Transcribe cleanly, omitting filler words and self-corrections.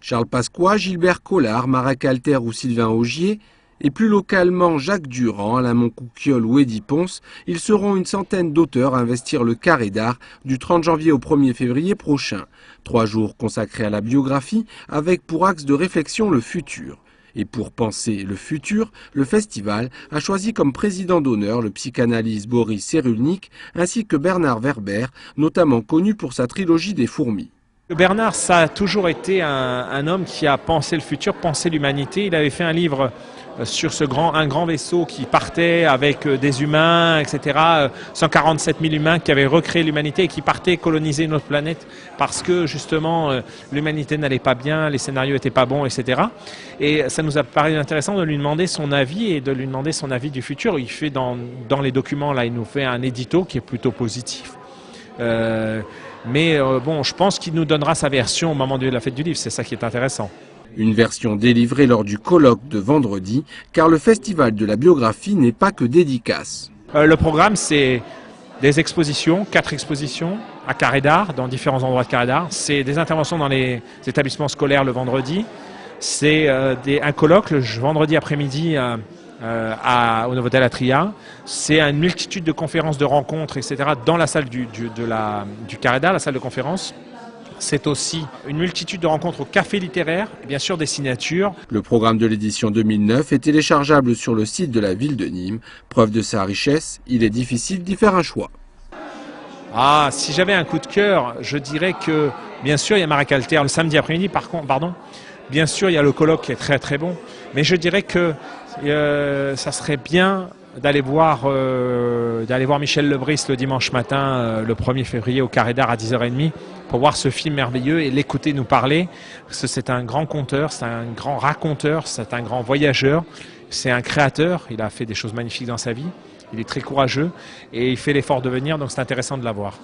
Charles Pasqua, Gilbert Collard, Marek Alter ou Sylvain Augier, et plus localement Jacques Durand, Alain Moncouquiol ou Eddy Ponce, ils seront une centaine d'auteurs à investir le Carré d'Art du 30 janvier au 1er février prochain. 3 jours consacrés à la biographie avec pour axe de réflexion le futur. Et pour penser le futur, le festival a choisi comme président d'honneur le psychanalyste Boris Cyrulnik ainsi que Bernard Werber, notamment connu pour sa trilogie des fourmis. Bernard, ça a toujours été un homme qui a pensé le futur, pensé l'humanité. Il avait fait un livre sur un grand vaisseau qui partait avec des humains, etc. 147 000 humains qui avaient recréé l'humanité et qui partaient coloniser notre planète parce que justement l'humanité n'allait pas bien, les scénarios n'étaient pas bons, etc. Et ça nous a paru intéressant de lui demander son avis et de lui demander son avis du futur. Il fait dans les documents, là, il nous fait un édito qui est plutôt positif. Mais bon, je pense qu'il nous donnera sa version au moment de la fête du livre, c'est ça qui est intéressant. Une version délivrée lors du colloque de vendredi, car le festival de la biographie n'est pas que dédicace. Le programme, c'est des expositions, 4 expositions à Carré d'Art, dans différents endroits de Carré d'Art. C'est des interventions dans les établissements scolaires le vendredi. C'est un colloque le vendredi après-midi au Novotel Atria. C'est une multitude de conférences, de rencontres, etc. dans la salle du Carré d'Art, la salle de conférence. C'est aussi une multitude de rencontres au café littéraire, et bien sûr des signatures. Le programme de l'édition 2009 est téléchargeable sur le site de la ville de Nîmes. Preuve de sa richesse, il est difficile d'y faire un choix. Ah, si j'avais un coup de cœur, je dirais que, bien sûr, il y a Marek Alter le samedi après-midi, bien sûr, il y a le colloque qui est très très bon, mais je dirais que ça serait bien d'aller voir Michel Lebris le dimanche matin, le 1er février au Carré d'Art à 10h30 pour voir ce film merveilleux et l'écouter nous parler. Parce que c'est un grand conteur, c'est un grand raconteur, c'est un grand voyageur, c'est un créateur. Il a fait des choses magnifiques dans sa vie, il est très courageux et il fait l'effort de venir, donc c'est intéressant de l'avoir.